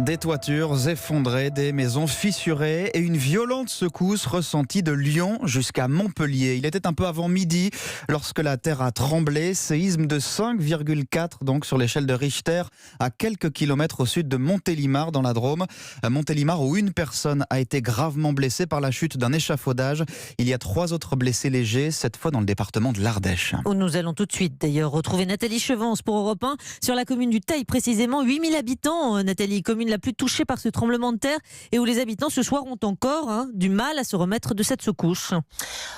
Des toitures effondrées, des maisons fissurées et une violente secousse ressentie de Lyon jusqu'à Montpellier. Il était un peu avant midi lorsque la terre a tremblé. Séisme de 5,4 donc sur l'échelle de Richter à quelques kilomètres au sud de Montélimar dans la Drôme. Montélimar où une personne a été gravement blessée par la chute d'un échafaudage. Il y a 3 autres blessés légers, cette fois dans le département de l'Ardèche. Où nous allons tout de suite d'ailleurs retrouver Nathalie Chevance pour Europe 1 sur la commune du Teil, précisément 8000 habitants. Nathalie, commune la plus touchée par ce tremblement de terre et où les habitants ce soir ont encore du mal à se remettre de cette secousse.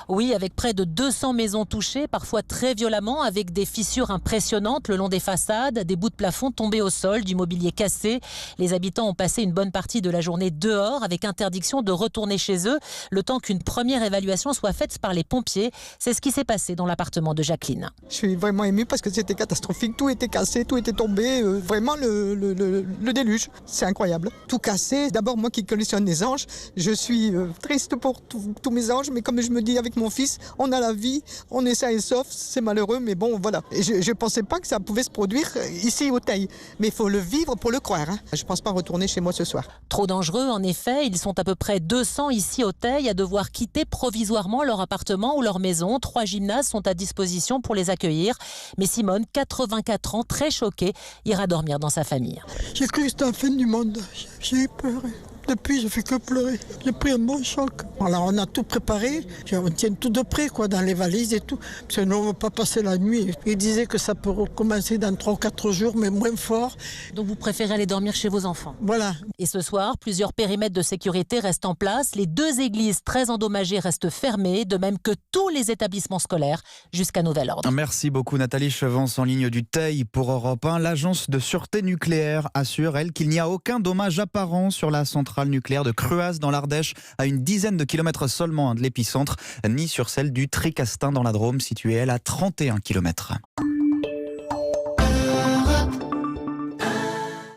Oui, avec près de 200 maisons touchées, parfois très violemment, avec des fissures impressionnantes le long des façades, des bouts de plafond tombés au sol, du mobilier cassé. Les habitants ont passé une bonne partie de la journée dehors avec interdiction de retourner chez eux, le temps qu'une première évaluation soit faite par les pompiers. C'est ce qui s'est passé dans l'appartement de Jacqueline. Je suis vraiment émue parce que c'était catastrophique, tout était cassé, tout était tombé, vraiment le déluge, c'est incroyable. Tout cassé, d'abord moi qui collectionne les anges, je suis triste pour tous mes anges, mais comme je me dis avec mon fils, on a la vie, on est sain et sauf, c'est malheureux, mais bon voilà. Et je ne pensais pas que ça pouvait se produire ici au Teil, mais il faut le vivre pour le croire. Je ne pense pas retourner chez moi ce soir. Trop dangereux en effet, ils sont à peu près 200 ici au Teil à devoir quitter provisoirement leur appartement ou leur maison. 3 gymnases sont à disposition pour les accueillir. Mais Simone, 84 ans, très choquée, ira dormir dans sa famille. J'ai cru que c'était la fin du monde. J'ai eu peur. Depuis, je fais que pleurer. J'ai pris un bon choc. Alors, on a tout préparé. On tient tout de près, dans les valises et tout. Parce que nous, on ne va pas passer la nuit. Ils disaient que ça peut recommencer dans 3 ou 4 jours, mais moins fort. Donc, vous préférez aller dormir chez vos enfants? Voilà. Et ce soir, plusieurs périmètres de sécurité restent en place. Les 2 églises très endommagées restent fermées, de même que tous les établissements scolaires, jusqu'à nouvel ordre. Merci beaucoup Nathalie Chevance en ligne du Teil pour Europe 1. L'agence de sûreté nucléaire assure, elle, qu'il n'y a aucun dommage apparent sur la centrale nucléaire de Cruas dans l'Ardèche, à une dizaine de kilomètres seulement de l'épicentre, ni sur celle du Tricastin dans la Drôme, située elle à 31 kilomètres.